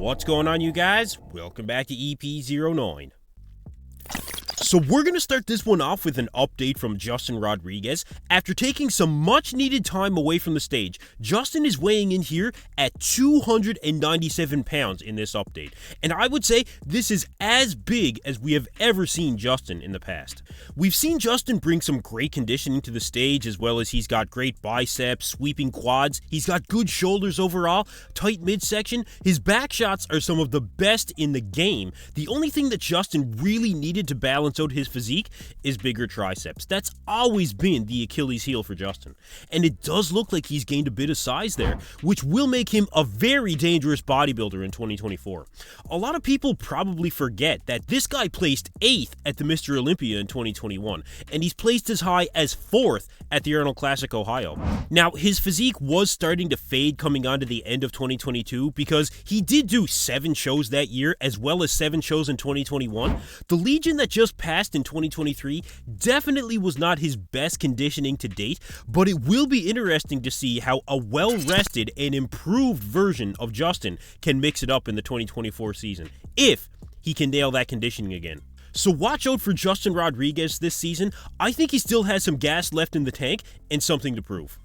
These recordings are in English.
What's going on, you guys? Welcome back to EP09. So we're going to start this one off with an update from Justin Rodriguez. After taking some much needed time away from the stage, Justin is weighing in here at 297 pounds in this update. And I would say this is as big as we have ever seen Justin in the past. We've seen Justin bring some great conditioning to the stage, as well as he's got great biceps, sweeping quads, he's got good shoulders overall, tight midsection. His back shots are some of the best in the game. The only thing that Justin really needed to balance out his physique is bigger triceps. That's always been the Achilles heel for Justin. And it does look like he's gained a bit of size there, which will make him a very dangerous bodybuilder in 2024. A lot of people probably forget that this guy placed 8th at the Mr. Olympia in 2021, and he's placed as high as 4th at the Arnold Classic Ohio. Now, his physique was starting to fade coming on to the end of 2022 because he did do 7 shows that year as well as 7 shows in 2021. The Legion that just passed in 2023 definitely was not his best conditioning to date, but it will be interesting to see how a well-rested and improved version of Justin can mix it up in the 2024 season, if he can nail that conditioning again. So watch out for Justin Rodriguez this season. I think he still has some gas left in the tank and something to prove.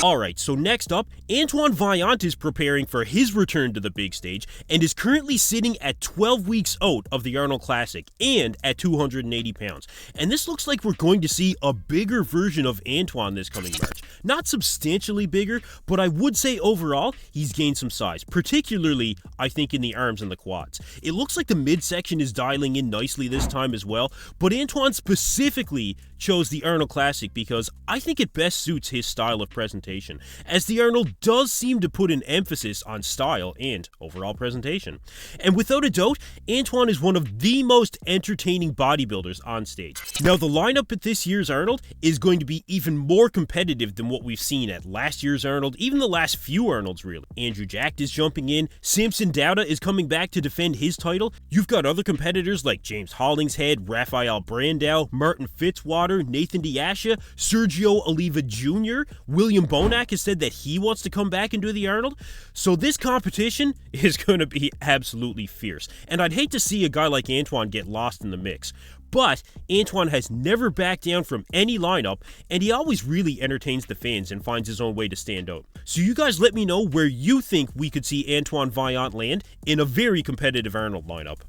Alright, so next up, Antoine Vaillant is preparing for his return to the big stage and is currently sitting at 12 weeks out of the Arnold Classic and at 280 pounds. And this looks like we're going to see a bigger version of Antoine this coming March. Not substantially bigger, but I would say overall, he's gained some size, particularly, I think, in the arms and the quads. It looks like the midsection is dialing in nicely this time as well, but Antoine specifically chose the Arnold Classic because I think it best suits his style of presentation, as the Arnold does seem to put an emphasis on style and overall presentation. And without a doubt, Antoine is one of the most entertaining bodybuilders on stage. Now, the lineup at this year's Arnold is going to be even more competitive than what we've seen at last year's Arnold, even the last few Arnolds really. Andrew Jack is jumping in, Samson Dauda is coming back to defend his title, you've got other competitors like James Hollingshead, Rafael Brandao, Martin Fitzwater, Nathan Diasha, Sergio Oliva Jr., William Bonac has said that he wants to come back and do the Arnold. So this competition is going to be absolutely fierce. And I'd hate to see a guy like Antoine get lost in the mix. But Antoine has never backed down from any lineup, and he always really entertains the fans and finds his own way to stand out. So you guys let me know where you think we could see Antoine Vaillant land in a very competitive Arnold lineup.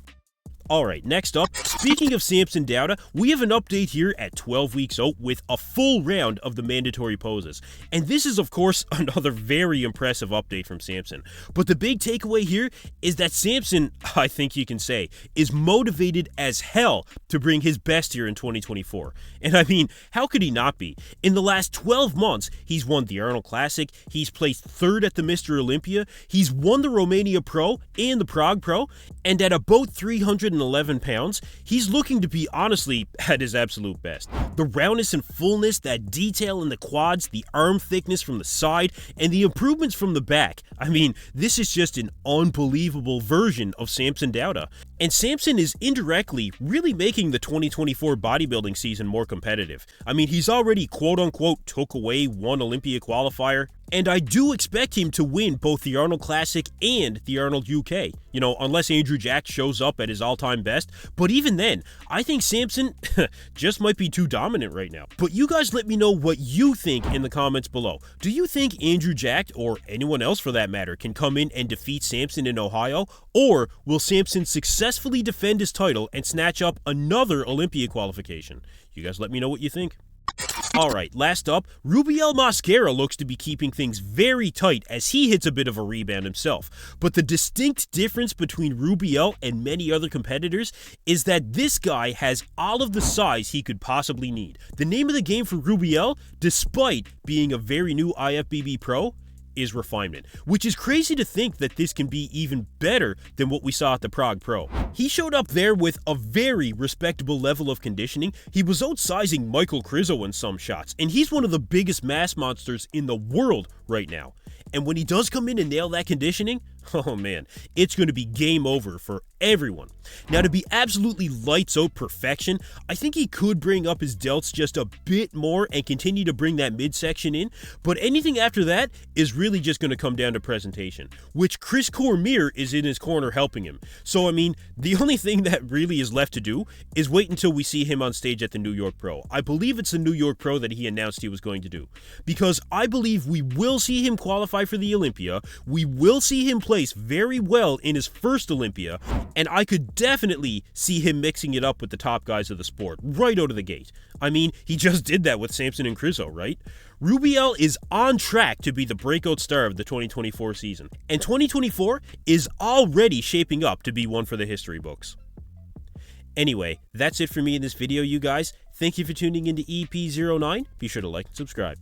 Alright, next up, speaking of Samson Dauda, we have an update here at 12 weeks out with a full round of the mandatory poses. And this is, of course, another very impressive update from Samson. But the big takeaway here is that Samson, I think you can say, is motivated as hell to bring his best here in 2024. And I mean, how could he not be? In the last 12 months, he's won the Arnold Classic, he's placed 3rd at the Mr. Olympia, he's won the Romania Pro and the Prague Pro, and at about 311 pounds, he's looking to be honestly at his absolute best. The roundness and fullness, that detail in the quads, the arm thickness from the side, and the improvements from the back. I mean, this is just an unbelievable version of Samson Dauda. And Samson is indirectly really making the 2024 bodybuilding season more competitive. I mean, he's already quote-unquote took away one Olympia qualifier, and I do expect him to win both the Arnold Classic and the Arnold UK. You know, unless Andrew Jack shows up at his all-time best. But even then, I think Samson just might be too dominant right now. But you guys let me know what you think in the comments below. Do you think Andrew Jack, or anyone else for that matter, can come in and defeat Samson in Ohio? Or will Samson successfully defend his title and snatch up another Olympia qualification? You guys let me know what you think. Alright, last up, Rubiel Mosquera looks to be keeping things very tight as he hits a bit of a rebound himself. But the distinct difference between Rubiel and many other competitors is that this guy has all of the size he could possibly need. The name of the game for Rubiel, despite being a very new IFBB pro, is refinement, which is crazy to think that this can be even better than what we saw at the Prague Pro. He showed up there with a very respectable level of conditioning. He was outsizing Michael Krizo in some shots, and he's one of the biggest mass monsters in the world right now. And when he does come in and nail that conditioning, oh man, it's going to be game over for everyone. Now, to be absolutely lights out perfection, I think he could bring up his delts just a bit more and continue to bring that midsection in, but anything after that is really just going to come down to presentation, which Chris Cormier is in his corner helping him. So I mean, the only thing that really is left to do is wait until we see him on stage at the New York Pro. I believe it's the New York Pro that he announced he was going to do, because I believe we will see him qualify for the Olympia, we will see him place very well in his first Olympia, and I could definitely see him mixing it up with the top guys of the sport right out of the gate. I mean, he just did that with Samson and Criso, right? Rubiel is on track to be the breakout star of the 2024 season, and 2024 is already shaping up to be one for the history books. Anyway, that's it for me in this video, you guys. Thank you for tuning into EP09. Be sure to like and subscribe.